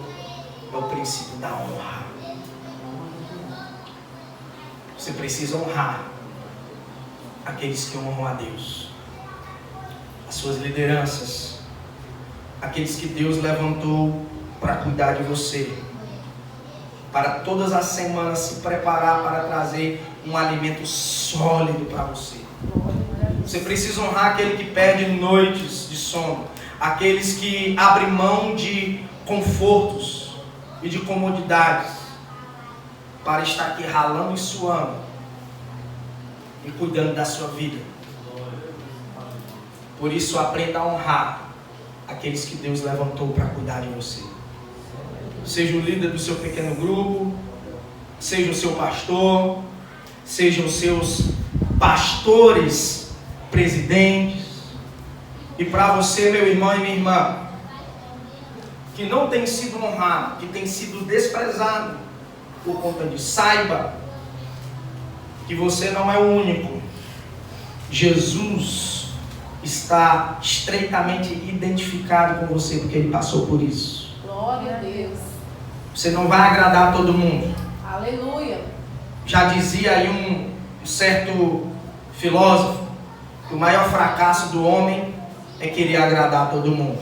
é o princípio da honra. Você precisa honrar aqueles que honram a Deus, as suas lideranças, aqueles que Deus levantou para cuidar de você, para todas as semanas se preparar para trazer um alimento sólido para você. Você precisa honrar aquele que perde noites de sono, aqueles que abrem mão de confortos e de comodidades para estar aqui ralando e suando e cuidando da sua vida. Por isso, aprenda a honrar aqueles que Deus levantou para cuidar de você. Seja o líder do seu pequeno grupo, seja o seu pastor, sejam os seus pastores, presidentes. E para você, meu irmão e minha irmã, que não tem sido honrado, que tem sido desprezado por conta disso, saiba que você não é o único. Jesus está estreitamente identificado com você, porque Ele passou por isso. Glória a Deus. Você não vai agradar todo mundo. Aleluia. Já dizia aí um certo filósofo que o maior fracasso do homem é querer agradar todo mundo.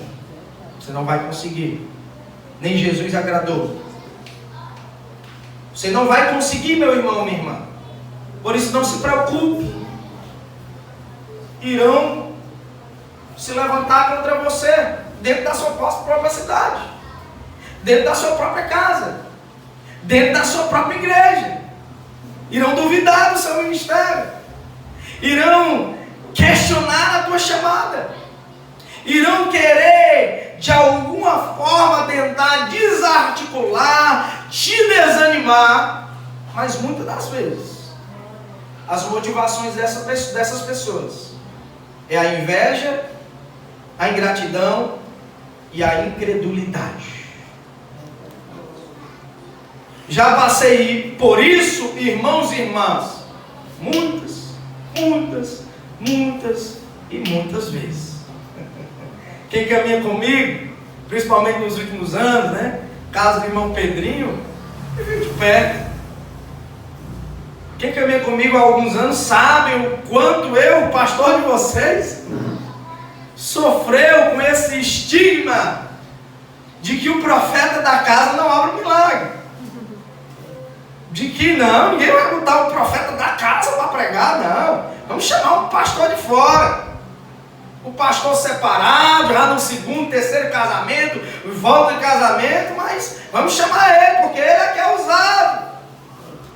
Você não vai conseguir. Nem Jesus agradou. Você não vai conseguir, meu irmão, minha irmã. Por isso não se preocupe. Irão se levantar contra você dentro da sua própria cidade, dentro da sua própria casa, dentro da sua própria igreja. Irão duvidar do seu ministério. Irão questionar a tua chamada. Irão querer, de alguma forma, tentar desarticular, te desanimar. Mas muitas das vezes, as motivações dessas pessoas é a inveja, a ingratidão e a incredulidade. Já passei por isso, irmãos e irmãs, muitas e muitas vezes. Quem caminha comigo, principalmente nos últimos anos, né? Caso do irmão Pedrinho, eu vivo de perto. Quem caminha comigo há alguns anos sabe o quanto eu, o pastor de vocês, sofreu com esse estigma de que o profeta da casa não abre milagre. De que não, ninguém vai botar o profeta da casa para pregar, não. Vamos chamar um pastor de fora. O pastor separado, já no segundo, terceiro casamento, volta de casamento, mas vamos chamar ele, porque ele é que é usado.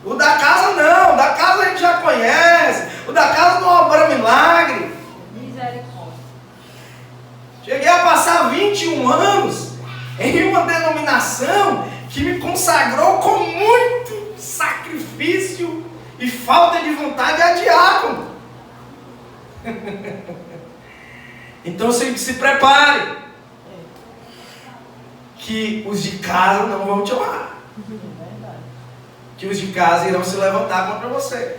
O da casa não, o da casa a gente já conhece, o da casa não obra milagre. Misericórdia. Cheguei a passar 21 anos em uma denominação que me consagrou com muito sacrifício e falta de vontade a diácono. Então se prepare, que os de casa não vão te honrar, que os de casa irão se levantar contra você,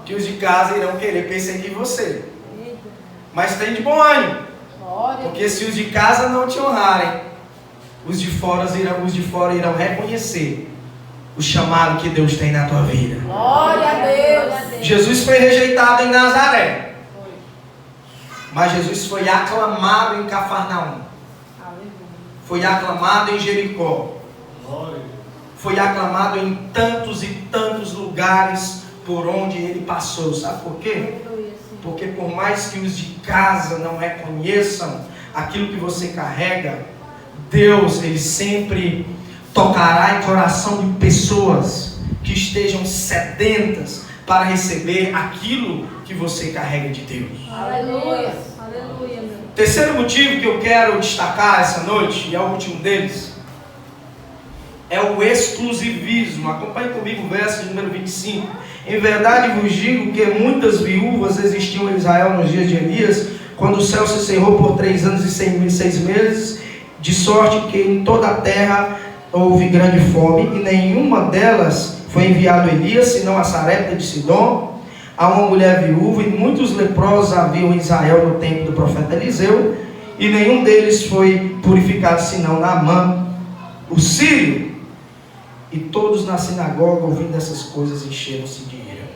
que os de casa irão querer perseguir você. Mas tem de bom ânimo, porque se os de casa não te honrarem, os de fora irão reconhecer o chamado que Deus tem na tua vida. Glória a Deus. Jesus foi rejeitado em Nazaré, mas Jesus foi aclamado em Cafarnaum, foi aclamado em Jericó, foi aclamado em tantos e tantos lugares por onde ele passou. Sabe por quê? Porque por mais que os de casa não reconheçam aquilo que você carrega, Deus, ele sempre tocará em coração de pessoas que estejam sedentas para receber aquilo que você carrega de Deus. Aleluia. Aleluia, meu. Terceiro motivo que eu quero destacar essa noite, e é o último deles, é o exclusivismo. Acompanhe comigo o verso de número 25. Em verdade vos digo que muitas viúvas existiam em Israel nos dias de Elias, quando o céu se cerrou por 3 anos e 6 meses, de sorte que em toda a terra houve grande fome, e nenhuma delas foi enviado Elias, senão a Sarepta de Sidom, a uma mulher viúva, e muitos leprosos haviam em Israel no tempo do profeta Eliseu, e nenhum deles foi purificado, senão Naamã, o sírio. E todos na sinagoga, ouvindo essas coisas, encheram-se de ira.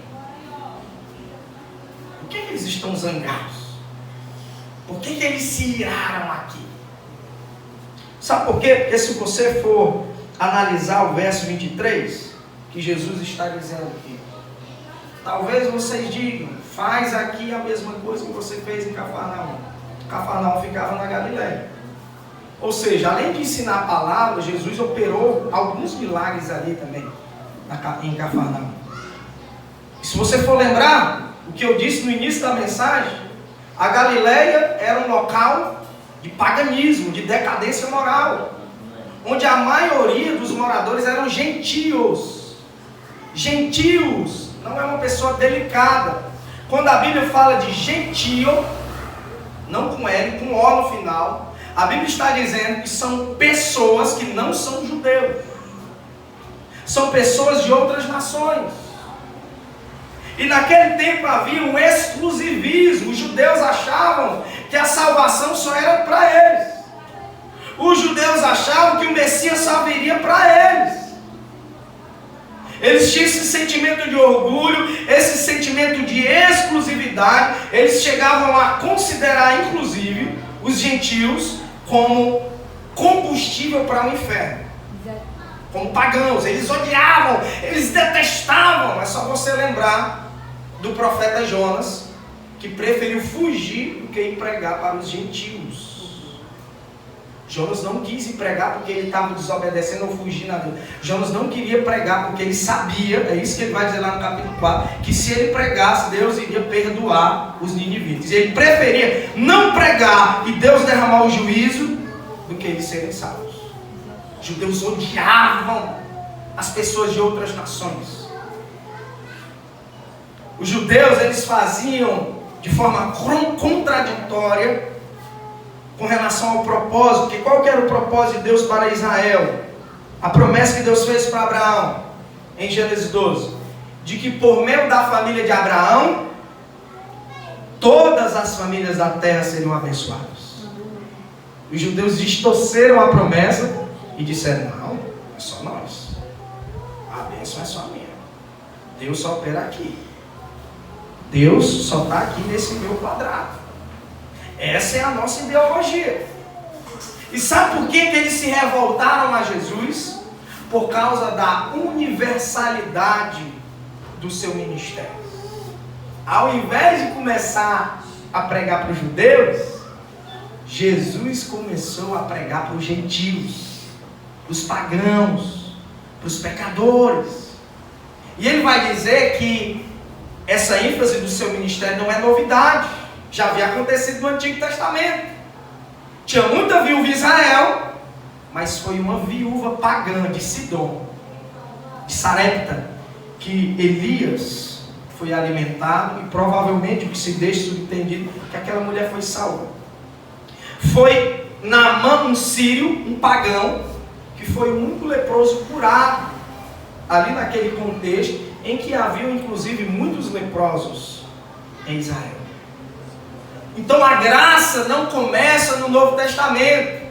Por que eles estão zangados? Por que eles se iraram aqui? Sabe por quê? Porque se você for analisar o verso 23, que Jesus está dizendo aqui, talvez vocês digam, faz aqui a mesma coisa que você fez em Cafarnaum. Cafarnaum ficava na Galileia. Ou seja, além de ensinar a palavra, Jesus operou alguns milagres ali também, em Cafarnaum. E se você for lembrar, o que eu disse no início da mensagem, a Galileia era um local de paganismo, de decadência moral, onde a maioria dos moradores eram gentios. Gentios não é uma pessoa delicada. Quando a Bíblia fala de gentio, não com L, com O no final, a Bíblia está dizendo que são pessoas que não são judeus, são pessoas de outras nações. E naquele tempo havia um exclusivismo. Os judeus achavam que a salvação só era para eles. Os judeus achavam que o Messias só viria para eles. Eles tinham esse sentimento de orgulho, esse sentimento de exclusividade. Eles chegavam a considerar, inclusive, os gentios como combustível para o inferno, como pagãos. Eles odiavam, eles detestavam. É só você lembrar do profeta Jonas, que preferiu fugir do que ir pregar para os gentios. Jonas não quis ir pregar porque ele estava desobedecendo ou fugindo a Deus. Jonas não queria pregar porque ele sabia, é isso que ele vai dizer lá no capítulo 4, que se ele pregasse, Deus iria perdoar os ninivitas. Ele preferia não pregar e Deus derramar o juízo do que eles serem salvos. Os judeus odiavam as pessoas de outras nações. Os judeus, eles faziam de forma contraditória com relação ao propósito, porque qual que era o propósito de Deus para Israel? A promessa que Deus fez para Abraão, em Gênesis 12, de que por meio da família de Abraão, todas as famílias da terra seriam abençoadas. Os judeus distorceram a promessa e disseram, não, é só nós. A bênção é só minha. Deus só opera aqui. Deus só está aqui nesse meu quadrado. Essa é a nossa ideologia. E sabe por que eles se revoltaram a Jesus? Por causa da universalidade do seu ministério. Ao invés de começar a pregar para os judeus, Jesus começou a pregar para os gentios, para os pagãos, para os pecadores. E ele vai dizer que essa ênfase do seu ministério não é novidade, já havia acontecido no Antigo Testamento. Tinha muita viúva em Israel, mas foi uma viúva pagã de Sidom, de Sarepta, que Elias foi alimentado, e provavelmente o que se deixa subentendido que aquela mulher foi salva. Foi Naamã, um sírio, um pagão, que foi o único leproso curado ali naquele contexto em que haviam inclusive muitos leprosos em Israel. Então a graça não começa no Novo Testamento,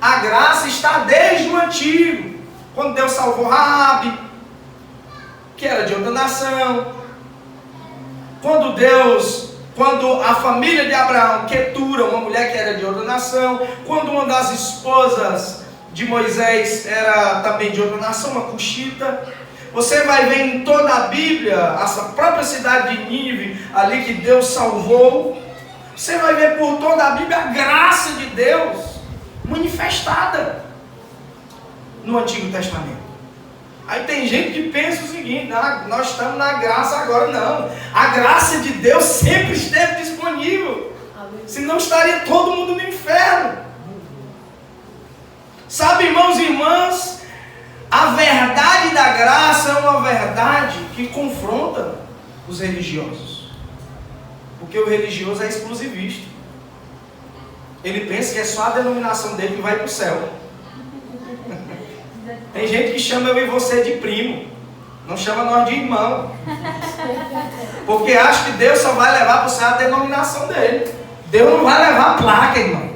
a graça está desde o Antigo, quando Deus salvou Raabe, que era de outra nação, quando a família de Abraão, Quetura, uma mulher que era de outra nação, quando uma das esposas de Moisés era também de outra nação, uma cuxita. Você vai ver em toda a Bíblia, essa própria cidade de Nínive, ali que Deus salvou. Você vai ver por toda a Bíblia a graça de Deus manifestada no Antigo Testamento. Aí tem gente que pensa o seguinte: nós estamos na graça agora. Não, a graça de Deus sempre esteve disponível, senão estaria todo mundo no inferno. Sabe, irmãos e irmãs, a verdade da graça é uma verdade que confronta os religiosos, porque o religioso é exclusivista. Ele pensa que é só a denominação dele que vai para o céu. Tem gente que chama eu e você de primo, não chama nós de irmão, porque acha que Deus só vai levar para o céu a denominação dele. Deus não vai levar placa, irmão.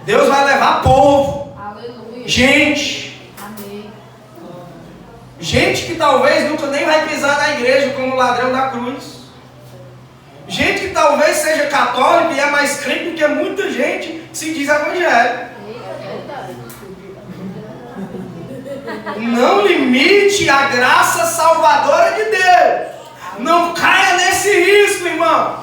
Deus vai levar povo. Aleluia. Gente. Amém. Gente que talvez nunca nem vai pisar na igreja como o ladrão da cruz. Gente que talvez seja católico e é mais crente do que muita gente que se diz evangélico. Não limite a graça salvadora de Deus. Não caia nesse risco, irmão.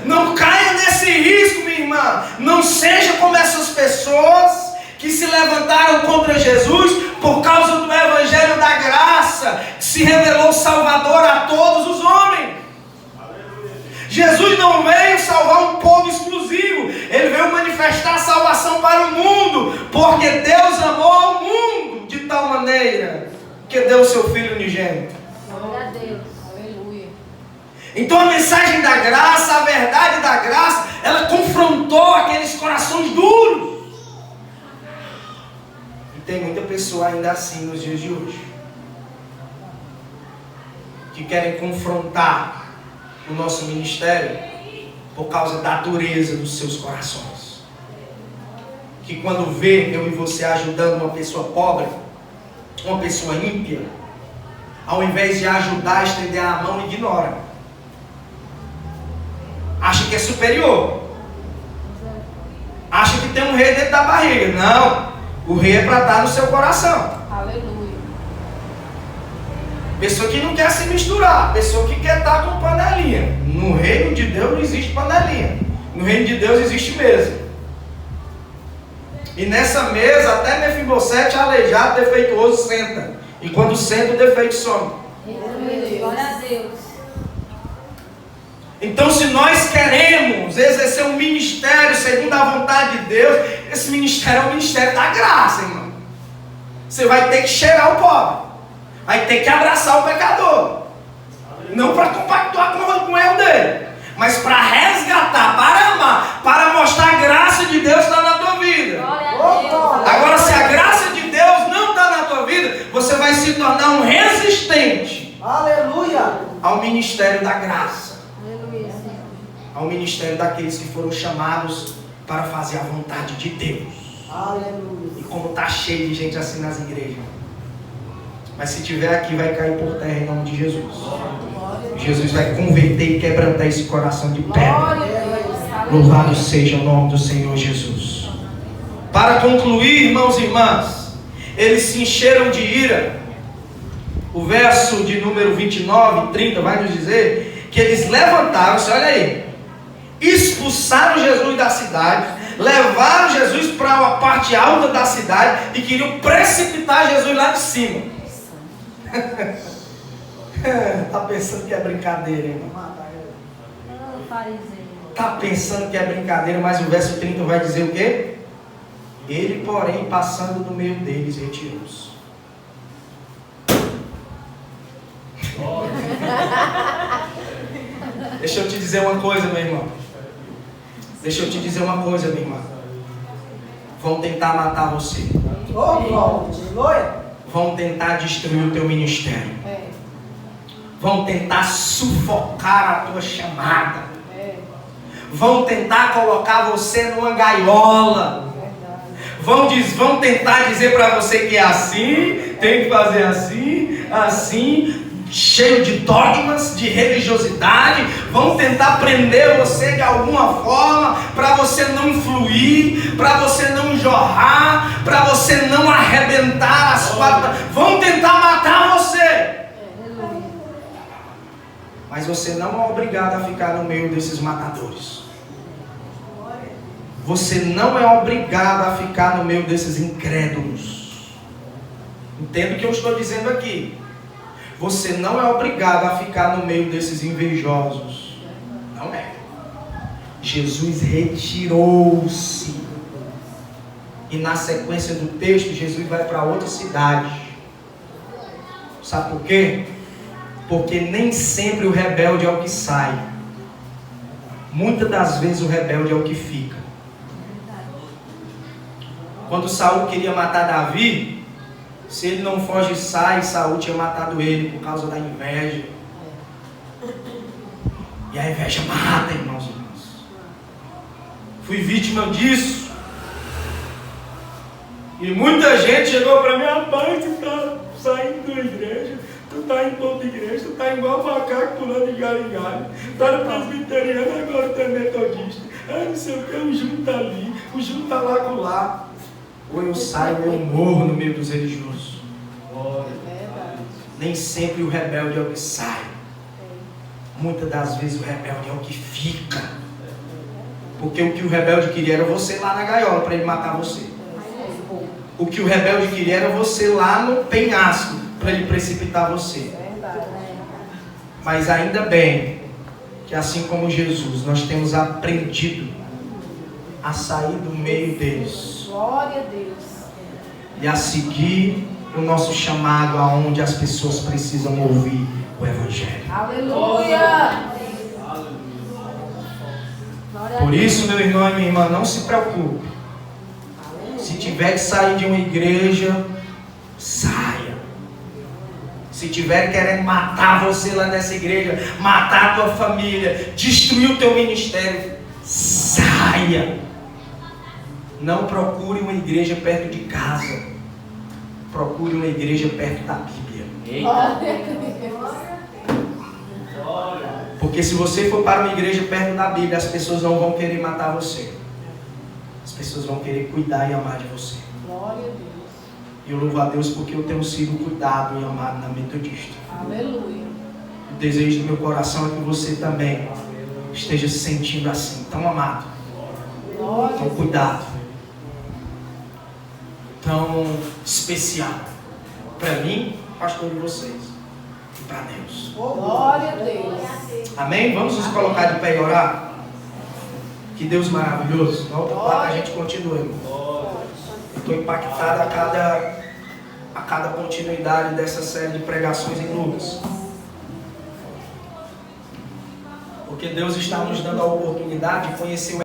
Não caia nesse risco, minha irmã. Não seja como essas pessoas que se levantaram contra Jesus por causa do evangelho da graça, que se revelou salvador a todos os homens. Jesus não veio salvar um povo exclusivo, ele veio manifestar a salvação para o mundo, porque Deus amou ao mundo de tal maneira que deu o seu Filho unigênito. Glória a Deus. Aleluia. Então a mensagem da graça, a verdade da graça, ela confrontou aqueles corações duros. E tem muita pessoa ainda assim nos dias de hoje, que querem confrontar o nosso ministério por causa da dureza dos seus corações. Que quando vê eu e você ajudando uma pessoa pobre, uma pessoa ímpia, ao invés de ajudar, estender a mão, ignora. Acha que é superior. Acha que tem um rei dentro da barriga. Não, o rei é para estar no seu coração. Aleluia. Pessoa que não quer se misturar, pessoa que quer estar com panelinha. No reino de Deus não existe panelinha. No reino de Deus existe mesa. E nessa mesa até Mefibosete, aleijado, defeituoso, senta. E quando senta, o defeito some. Glória a Deus. Então, se nós queremos exercer um ministério segundo a vontade de Deus, esse ministério é o ministério da graça, irmão. Você vai ter que cheirar o pobre, vai ter que abraçar o pecador, não para compactuar com o erro dele, mas para resgatar, para amar, para mostrar a graça de Deus está na tua vida. Glória a Deus. Agora, se a graça de Deus não está na tua vida, você vai se tornar um resistente. Aleluia. Ao ministério da graça, Aleluia, Senhor. ao ministério daqueles que foram chamados para fazer a vontade de Deus. Aleluia. E como está cheio de gente assim nas igrejas, mas se tiver aqui vai cair por terra em nome de Jesus. Jesus vai converter e quebrantar esse coração de pedra. Glória a Deus. Louvado seja o nome do Senhor Jesus. Para concluir, irmãos e irmãs, eles se encheram de ira. O verso de número 29 e 30 vai nos dizer que eles levantaram-se, olha aí, expulsaram Jesus da cidade, levaram Jesus para uma parte alta da cidade e queriam precipitar Jesus lá de cima. Tá pensando que é brincadeira, irmão? Tá pensando que é brincadeira, mas o verso 30 vai dizer o quê? Ele, porém, passando no meio deles, retirou-se. Deixa eu te dizer uma coisa, meu irmão. Deixa eu te dizer uma coisa, minha irmã. Vão tentar matar você. Vão tentar destruir o teu ministério. Vão tentar sufocar a tua chamada. Vão tentar colocar você numa gaiola. Vão tentar dizer para você que é assim, tem que fazer assim, assim, cheio de dogmas, de religiosidade. Vão tentar prender você de alguma forma para você não fluir, para você não jorrar, para você não arrebentar as quatro. Vão tentar matar você. Mas você não é obrigado a ficar no meio desses matadores. Você não é obrigado a ficar no meio desses incrédulos. Entenda o que eu estou dizendo aqui. Você não é obrigado a ficar no meio desses invejosos. Não é. Jesus retirou-se. E na sequência do texto, Jesus vai para outra cidade. Sabe por quê? Porque nem sempre o rebelde é o que sai. Muitas das vezes o rebelde é o que fica. Quando Saul queria matar Davi, se ele não foge e sai, Saul tinha matado ele por causa da inveja. E a inveja mata, irmãos e irmãs. Fui vítima disso. E muita gente chegou para mim: rapaz, tu tá saindo da igreja, tu tá em toda igreja, tu tá igual macaco pulando de galho em galho. Tá no presbiteriano, agora tu é metodista. Não sei o que, o Júnior tá ali, o Júnior tá lá com lá. Ou eu saio ou eu morro no meio dos religiosos. Nem sempre o rebelde é o que sai. Muitas das vezes o rebelde é o que fica. Porque o que o rebelde queria era você lá na gaiola para ele matar você. O que o rebelde queria era você lá no penhasco para ele precipitar você. Mas ainda bem que, assim como Jesus, nós temos aprendido a sair do meio deles. Glória a Deus. E a seguir o nosso chamado, aonde as pessoas precisam ouvir o Evangelho. Aleluia. Por isso, meu irmão e minha irmã, não se preocupe. Se tiver que sair de uma igreja, saia. Se tiver querendo matar você lá nessa igreja, matar a tua família, destruir o teu ministério, saia. Não procure uma igreja perto de casa. Procure uma igreja perto da Bíblia. Porque se você for para uma igreja perto da Bíblia, as pessoas não vão querer matar você. As pessoas vão querer cuidar e amar de você. Glória a Deus. E eu louvo a Deus porque eu tenho sido cuidado e amado na Metodista. Aleluia. O desejo do meu coração é que você também esteja se sentindo assim, tão amado, tão cuidado, tão especial para mim, pastor de vocês, e para Deus. Glória a Deus. Amém? Vamos nos colocar de pé e orar? Que Deus maravilhoso. Na outra parte a gente continua, irmão. Estou impactado a cada continuidade dessa série de pregações em Lucas. Porque Deus está nos dando a oportunidade de conhecer o